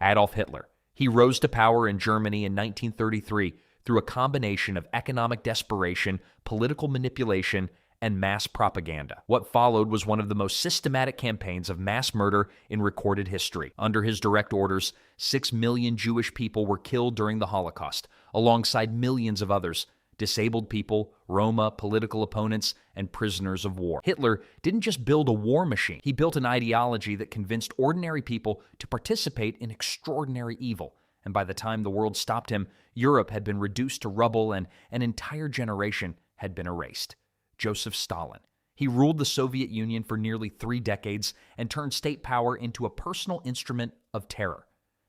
Adolf Hitler. He rose to power in Germany in 1933 through a combination of economic desperation, political manipulation, and mass propaganda. What followed was one of the most systematic campaigns of mass murder in recorded history. Under his direct orders, 6 million Jewish people were killed during the Holocaust, alongside millions of others: disabled people, Roma, political opponents, and prisoners of war. Hitler didn't just build a war machine. He built an ideology that convinced ordinary people to participate in extraordinary evil. And by the time the world stopped him, Europe had been reduced to rubble and an entire generation had been erased. Joseph Stalin. He ruled the Soviet Union for nearly 3 decades and turned state power into a personal instrument of terror.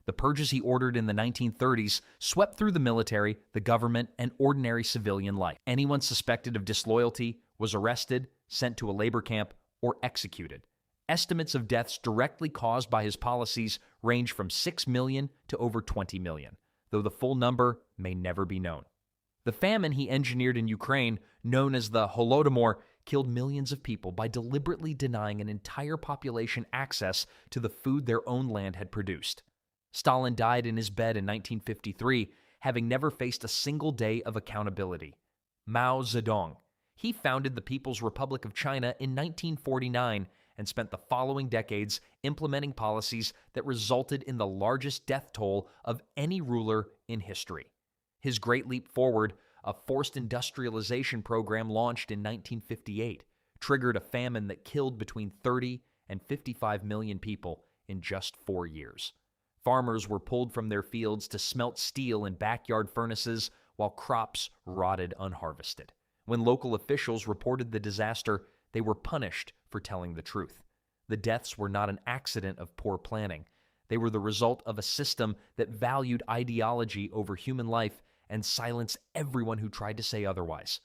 The purges he ordered in the 1930s swept through the military, the government, and ordinary civilian life. Anyone suspected of disloyalty was arrested, sent to a labor camp, or executed. Estimates of deaths directly caused by his policies range from 6 million to over 20 million, though the full number may never be known. The famine he engineered in Ukraine, known as the Holodomor, killed millions of people by deliberately denying an entire population access to the food their own land had produced. Stalin died in his bed in 1953, having never faced a single day of accountability. Mao Zedong. He founded the People's Republic of China in 1949 and spent the following decades implementing policies that resulted in the largest death toll of any ruler in history. His Great Leap Forward, a forced industrialization program launched in 1958, triggered a famine that killed between 30 and 55 million people in just 4 years. Farmers were pulled from their fields to smelt steel in backyard furnaces while crops rotted unharvested. When local officials reported the disaster, they were punished for telling the truth. The deaths were not an accident of poor planning. They were the result of a system that valued ideology over human life and silenced everyone who tried to say otherwise.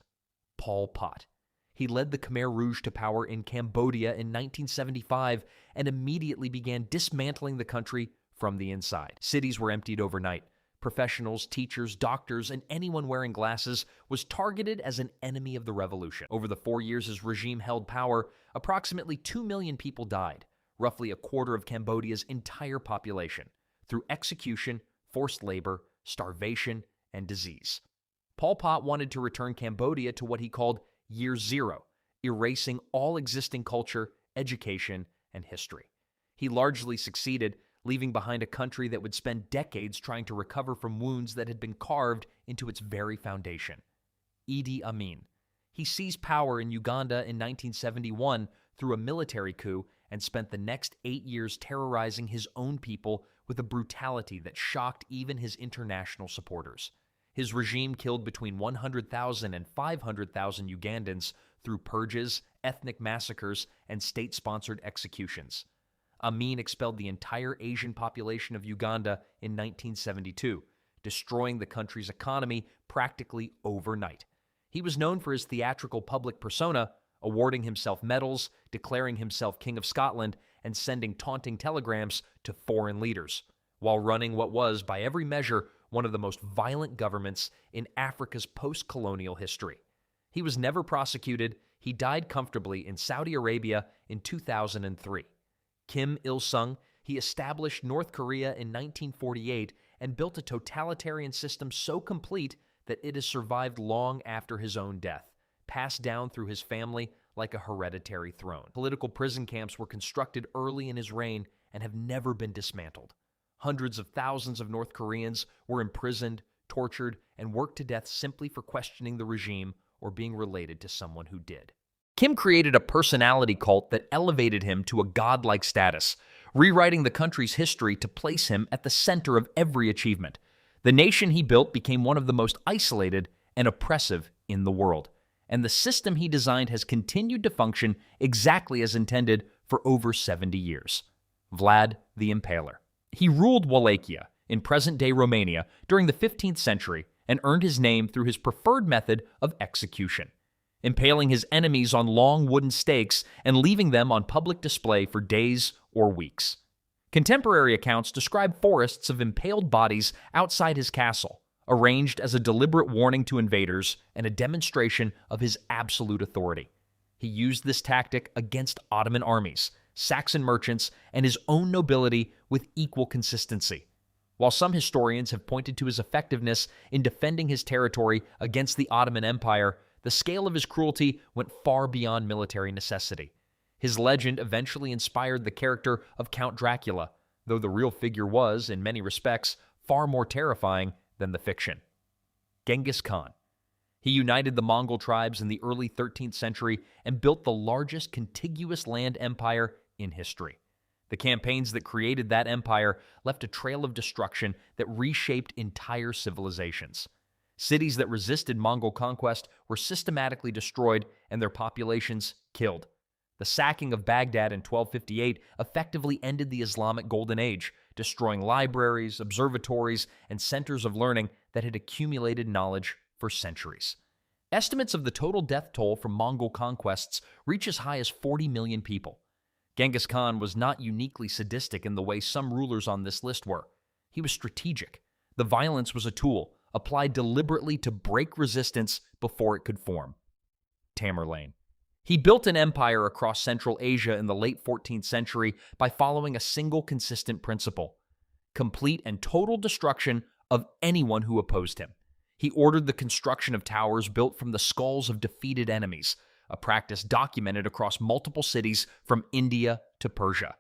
Pol Pot. He led the Khmer Rouge to power in Cambodia in 1975 and immediately began dismantling the country from the inside. Cities were emptied overnight. Professionals, teachers, doctors, and anyone wearing glasses was targeted as an enemy of the revolution. Over the 4 years his regime held power, approximately 2 million people died, roughly a quarter of Cambodia's entire population, through execution, forced labor, starvation, and disease. Pol Pot wanted to return Cambodia to what he called Year Zero, erasing all existing culture, education, and history. He largely succeeded, leaving behind a country that would spend decades trying to recover from wounds that had been carved into its very foundation. Idi Amin. He seized power in Uganda in 1971 through a military coup and spent the next 8 years terrorizing his own people with a brutality that shocked even his international supporters. His regime killed between 100,000 and 500,000 Ugandans through purges, ethnic massacres, and state-sponsored executions. Amin expelled the entire Asian population of Uganda in 1972, destroying the country's economy practically overnight. He was known for his theatrical public persona, awarding himself medals, declaring himself King of Scotland, and sending taunting telegrams to foreign leaders, while running what was, by every measure, one of the most violent governments in Africa's post-colonial history. He was never prosecuted. He died comfortably in Saudi Arabia in 2003. Kim Il-sung. He established North Korea in 1948 and built a totalitarian system so complete that it has survived long after his own death, passed down through his family like a hereditary throne. Political prison camps were constructed early in his reign and have never been dismantled. Hundreds of thousands of North Koreans were imprisoned, tortured, and worked to death simply for questioning the regime or being related to someone who did. Kim created a personality cult that elevated him to a godlike status, rewriting the country's history to place him at the center of every achievement. The nation he built became one of the most isolated and oppressive in the world, and the system he designed has continued to function exactly as intended for over 70 years. Vlad the Impaler. He ruled Wallachia, in present-day Romania, during the 15th century and earned his name through his preferred method of execution, impaling his enemies on long wooden stakes and leaving them on public display for days or weeks. Contemporary accounts describe forests of impaled bodies outside his castle, arranged as a deliberate warning to invaders and a demonstration of his absolute authority. He used this tactic against Ottoman armies, Saxon merchants, and his own nobility with equal consistency, While some historians have pointed to his effectiveness in defending his territory against the Ottoman Empire, the scale of his cruelty went far beyond military necessity. His legend eventually inspired the character of Count Dracula, though the real figure was, in many respects, far more terrifying than the fiction. Genghis Khan. He united the Mongol tribes in the early 13th century and built the largest contiguous land empire in history. The campaigns that created that empire left a trail of destruction that reshaped entire civilizations. Cities that resisted Mongol conquest were systematically destroyed and their populations killed. The sacking of Baghdad in 1258 effectively ended the Islamic Golden Age, destroying libraries, observatories, and centers of learning that had accumulated knowledge for centuries. Estimates of the total death toll from Mongol conquests reach as high as 40 million people. Genghis Khan was not uniquely sadistic in the way some rulers on this list were. He was strategic. The violence was a tool, applied deliberately to break resistance before it could form. Tamerlane. He built an empire across Central Asia in the late 14th century by following a single consistent principle: complete and total destruction of anyone who opposed him. He ordered the construction of towers built from the skulls of defeated enemies, a practice documented across multiple cities from India to Persia.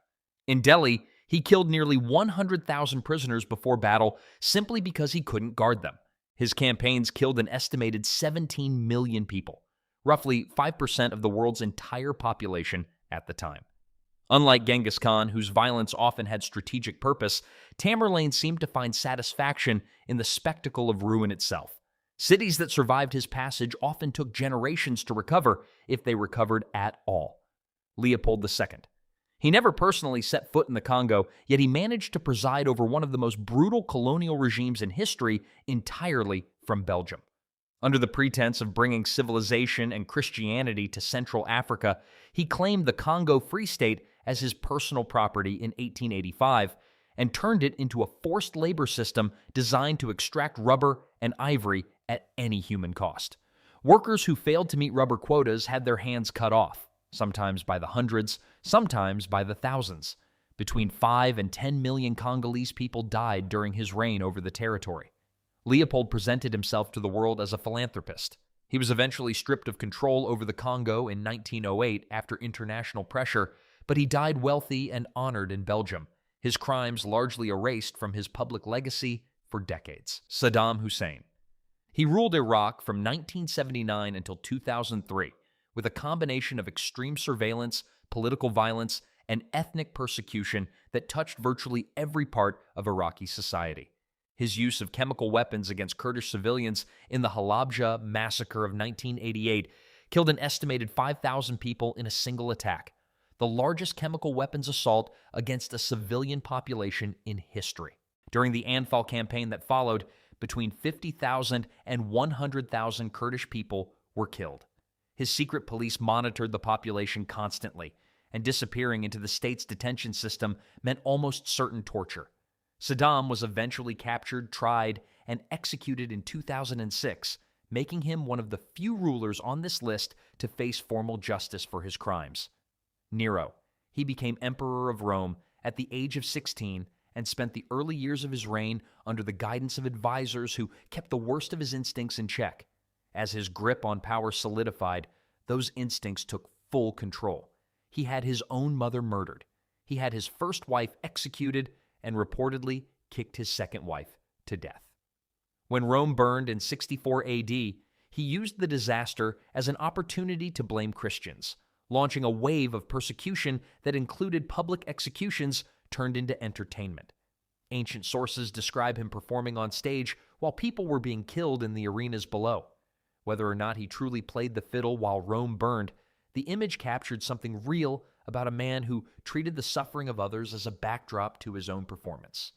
In Delhi, he killed nearly 100,000 prisoners before battle simply because he couldn't guard them. His campaigns killed an estimated 17 million people, roughly 5% of the world's entire population at the time. Unlike Genghis Khan, whose violence often had strategic purpose, Tamerlane seemed to find satisfaction in the spectacle of ruin itself. Cities that survived his passage often took generations to recover, if they recovered at all. Leopold II. He never personally set foot in the Congo, yet he managed to preside over one of the most brutal colonial regimes in history entirely from Belgium. Under the pretense of bringing civilization and Christianity to Central Africa, he claimed the Congo Free State as his personal property in 1885 and turned it into a forced labor system designed to extract rubber and ivory at any human cost. Workers who failed to meet rubber quotas had their hands cut off, sometimes by the hundreds, sometimes by the thousands. Between 5 and 10 million Congolese people died during his reign over the territory. Leopold presented himself to the world as a philanthropist. He was eventually stripped of control over the Congo in 1908 after international pressure, but he died wealthy and honored in Belgium, his crimes largely erased from his public legacy for decades. Saddam Hussein. He ruled Iraq from 1979 until 2003, with a combination of extreme surveillance, political violence, and ethnic persecution that touched virtually every part of Iraqi society. His use of chemical weapons against Kurdish civilians in the Halabja massacre of 1988 killed an estimated 5,000 people in a single attack, the largest chemical weapons assault against a civilian population in history. During the Anfal campaign that followed, between 50,000 and 100,000 Kurdish people were killed. His secret police monitored the population constantly, and disappearing into the state's detention system meant almost certain torture. Saddam was eventually captured, tried, and executed in 2006, making him one of the few rulers on this list to face formal justice for his crimes. Nero. He became emperor of Rome at the age of 16 and spent the early years of his reign under the guidance of advisors who kept the worst of his instincts in check. As his grip on power solidified, those instincts took full control. He had his own mother murdered. He had his first wife executed and reportedly kicked his second wife to death. When Rome burned in 64 AD, he used the disaster as an opportunity to blame Christians, launching a wave of persecution that included public executions turned into entertainment. Ancient sources describe him performing on stage while people were being killed in the arenas below. Whether or not he truly played the fiddle while Rome burned, the image captured something real about a man who treated the suffering of others as a backdrop to his own performance.